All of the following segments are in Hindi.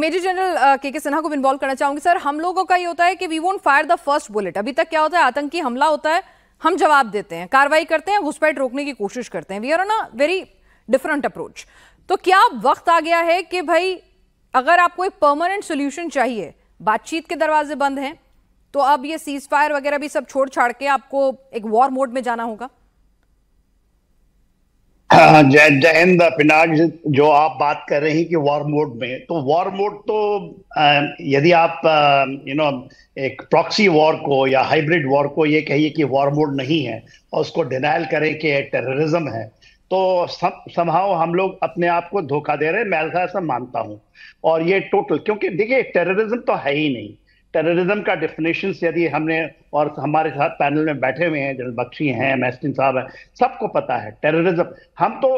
मेजर जनरल के सिन्हा को इन्वॉल्व करना चाहूंगी। सर, हम लोगों का ये होता है कि we won't fire the first bullet. अभी तक क्या होता है, आतंकी हमला होता है, हम जवाब देते हैं, कार्रवाई करते हैं, घुसपैठ रोकने की कोशिश करते हैं। We are on a very different approach. तो क्या वक्त आ गया है कि भाई अगर आपको एक परमानेंट सोल्यूशन चाहिए, बातचीत के दरवाजे बंद हैं, तो अब ये सीज फायर वगैरह भी सब छोड़ छाड़ के आपको एक वॉर मोड में जाना होगा? जय हिंद पिनाक। जो आप बात कर रहे हैं कि वॉर मोड में, तो वॉर मोड तो यदि आप एक प्रॉक्सी वॉर को या हाइब्रिड वॉर को ये कहिए कि वॉर मोड नहीं है और उसको डिनायल करें कि टेररिज्म है, तो समहाउ हम लोग अपने आप को धोखा दे रहे हैं। मैं ऐसा मानता हूं। और ये टोटल, क्योंकि देखिए टेररिज्म तो है ही नहीं। टेररिज्म का डेफिनेशन यदि हमने, और हमारे साथ पैनल में बैठे हुए हैं, जनरल बख्शी हैं, मैस्टिन साहब हैं, सबको पता है टेररिज्म। हम तो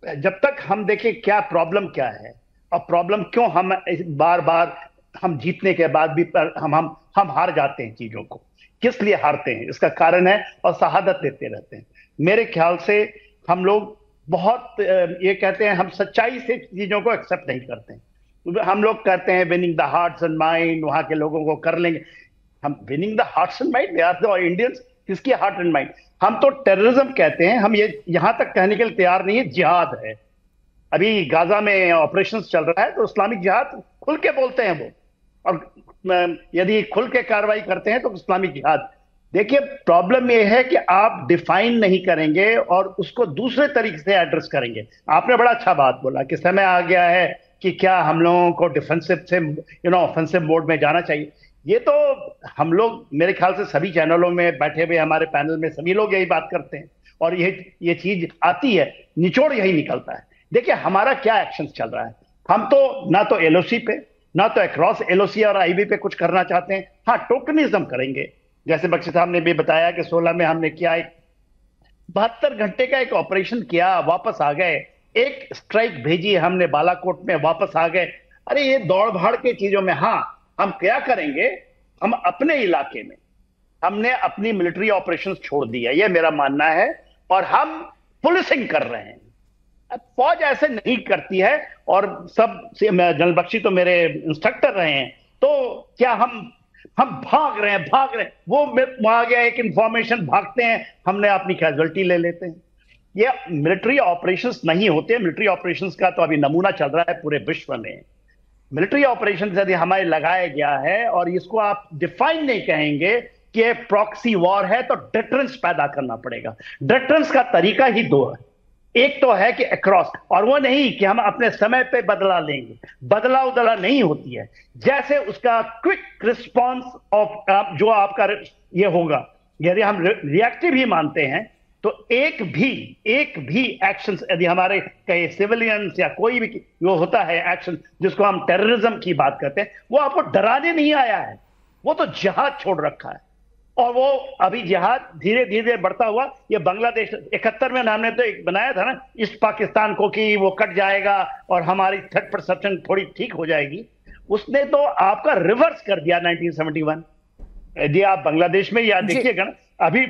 जब तक हम देखें क्या प्रॉब्लम क्या है और प्रॉब्लम क्यों हम बार बार हम जीतने के बाद भी हम हार जाते हैं, चीजों को किस लिए हारते हैं इसका कारण है, और शहादत देते रहते हैं। मेरे ख्याल से हम लोग बहुत ये कहते हैं, हम सच्चाई से चीजों को एक्सेप्ट नहीं करते हैं। हम लोग कहते हैं winning the hearts and mind, वहां के लोगों को कर लेंगे हम। Winning the hearts and mind, they are the Indians. किसकी हार्ट एंड माइंड? हम तो टेररिज्म कहते हैं। हम ये यहां तक कहने के लिए तैयार नहीं है जिहाद है। अभी गाजा में ऑपरेशन चल रहा है, तो इस्लामिक जिहाद खुल के बोलते हैं वो, और यदि खुल के कार्रवाई करते हैं तो इस्लामिक जिहाद। देखिए प्रॉब्लम यह है कि आप डिफाइन नहीं करेंगे और उसको दूसरे तरीके से एड्रेस करेंगे। आपने बड़ा अच्छा बात बोला कि समय आ गया है कि क्या हम लोगों को डिफेंसिव से ऑफेंसिव मोड में जाना चाहिए। ये तो हम लोग, मेरे ख्याल से सभी चैनलों में बैठे हुए हमारे पैनल में सभी लोग यही बात करते हैं, और ये चीज आती है, निचोड़ यही निकलता है। देखिए हमारा क्या एक्शन चल रहा है। हम तो ना तो एलओसी पे, ना तो अक्रॉस एलओसी और आईबी पे कुछ करना चाहते हैं। हाँ, टोकनिज्म करेंगे। जैसे बख्शी साहब ने भी बताया कि 16 में हमने किया, एक 72 घंटे का एक ऑपरेशन किया, वापस आ गए। एक स्ट्राइक भेजी हमने बालाकोट में, वापस आ गए। अरे ये दौड़ भाड़ के चीजों में, हाँ हम क्या करेंगे, हम अपने इलाके में हमने अपनी मिलिट्री ऑपरेशंस छोड़ दी है, ये मेरा मानना है, और हम पुलिसिंग कर रहे हैं। फौज ऐसे नहीं करती है, और सब जनरल बख्शी तो मेरे इंस्ट्रक्टर रहे हैं, तो क्या हम भाग रहे हैं वो वहां गया, एक इंफॉर्मेशन, भागते हैं, हमने अपनी कैजुअल्टी ले लेते हैं। ये मिलिट्री ऑपरेशंस नहीं होते। मिलिट्री ऑपरेशंस का तो अभी नमूना चल रहा है पूरे विश्व में। मिलिट्री ऑपरेशंस यदि हमारे लगाया गया है और इसको आप डिफाइन नहीं कहेंगे कि प्रॉक्सी वॉर है, तो डिटरेंस पैदा करना पड़ेगा। डिटरेंस का तरीका ही दो है। एक तो है कि अक्रॉस, और वो नहीं कि हम अपने समय पे बदला लेंगे। बदला उदला नहीं होती है। जैसे उसका क्विक रिस्पॉन्स ऑफ जो आपका ये होगा, यदि हम रिएक्टिव ही मानते हैं, तो एक भी एक्शन यदि हमारे कहीं सिविलियंस या कोई भी वो होता है एक्शन जिसको हम टेररिज्म की बात करते हैं, वो आपको डराने नहीं आया है, वो तो जिहाद छोड़ रखा है। और वो अभी जिहाद धीरे धीरे बढ़ता हुआ, ये बांग्लादेश 71 में हमने तो एक बनाया था ना ईस्ट पाकिस्तान को, कि वो कट जाएगा और हमारी थर्ड परसेप्शन थोड़ी ठीक हो जाएगी। उसने तो आपका रिवर्स कर दिया 1971। यदि आप बांग्लादेश में या देखिएगा ना, अभी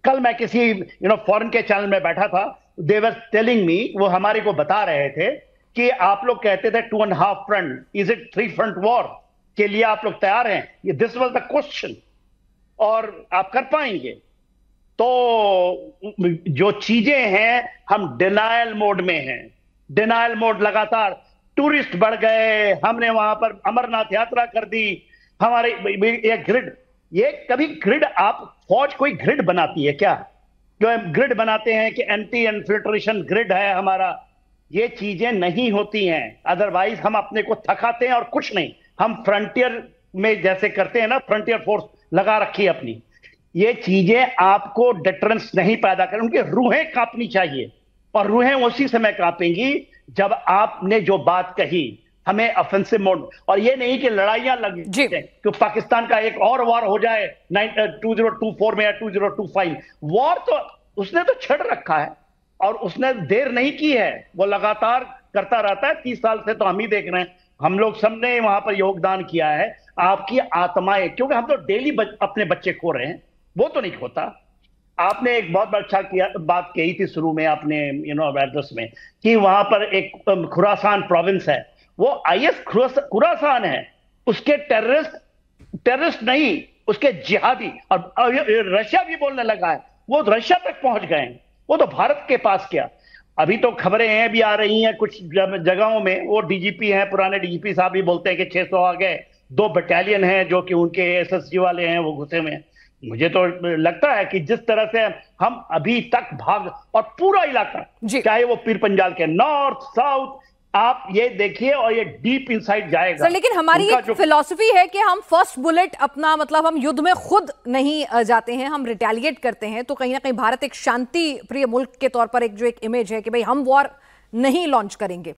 कल मैं किसी फॉरेन के चैनल में बैठा था, दे वर टेलिंग मी, वो हमारे को बता रहे थे कि आप लोग कहते थे 2.5 front, is it 3 front war के लिए आप लोग तैयार हैं? ये दिस वाज द क्वेश्चन, और आप कर पाएंगे? तो जो चीजें हैं, हम डिनायल मोड में हैं। डिनायल मोड लगातार, टूरिस्ट बढ़ गए, हमने वहां पर अमरनाथ यात्रा कर दी, हमारे ये ग्रिड, ये कभी ग्रिड, आप फौज कोई ग्रिड बनाती है क्या? जो हम ग्रिड बनाते हैं कि एंटी इन्फिल्ट्रेशन ग्रिड है हमारा, ये चीजें नहीं होती हैं। अदरवाइज हम अपने को थकाते हैं और कुछ नहीं। हम फ्रंटियर में जैसे करते हैं ना, फ्रंटियर फोर्स लगा रखी है अपनी। ये चीजें आपको डिटरेंस नहीं पैदा करें, उनकी रूहें कांपनी चाहिए, और रूहें उसी समय कांपेंगी जब आपने जो बात कही, हमें ऑफेंसिव मोड, और ये नहीं कि लड़ाइयां लग जाए कि पाकिस्तान का एक और वॉर हो जाए 2024 में या 2025। वॉर तो उसने तो छड़ रखा है, और उसने देर नहीं की है, वो लगातार करता रहता है। 30 साल से तो हम ही देख रहे हैं, हम लोग सबने वहां पर योगदान किया है। आपकी आत्माएं, क्योंकि हम तो डेली अपने बच्चे खो रहे हैं, वो तो नहीं होता। आपने एक बहुत अच्छा बात कही थी शुरू में आपने एड्रेस में, कि वहां पर एक खुरासान प्रोविंस है, वो IS खुरासान है, उसके टेररिस्ट नहीं, उसके जिहादी। और रशिया भी बोलने लगा है, वो रशिया तक पहुंच गए हैं, वो तो भारत के पास क्या। अभी तो खबरें हैं भी आ रही हैं कुछ जगहों में, वो डीजीपी हैं, पुराने डीजीपी साहब भी बोलते हैं कि 600 आ गए, 2 बटालियन हैं जो कि उनके एसएसजी वाले हैं वो घुसे में। मुझे तो लगता है कि जिस तरह से हम अभी तक भाग, और पूरा इलाका, चाहे वो पीर पंजाल के नॉर्थ साउथ, आप ये देखिए, और ये डीप इनसाइड जाएगा सर। लेकिन हमारी एक फिलॉसफी है कि हम फर्स्ट बुलेट अपना, मतलब हम युद्ध में खुद नहीं जाते हैं, हम रिटेलिएट करते हैं। तो कहीं ना कहीं भारत एक शांति प्रिय मुल्क के तौर पर एक जो एक इमेज है कि भाई हम वॉर नहीं लॉन्च करेंगे।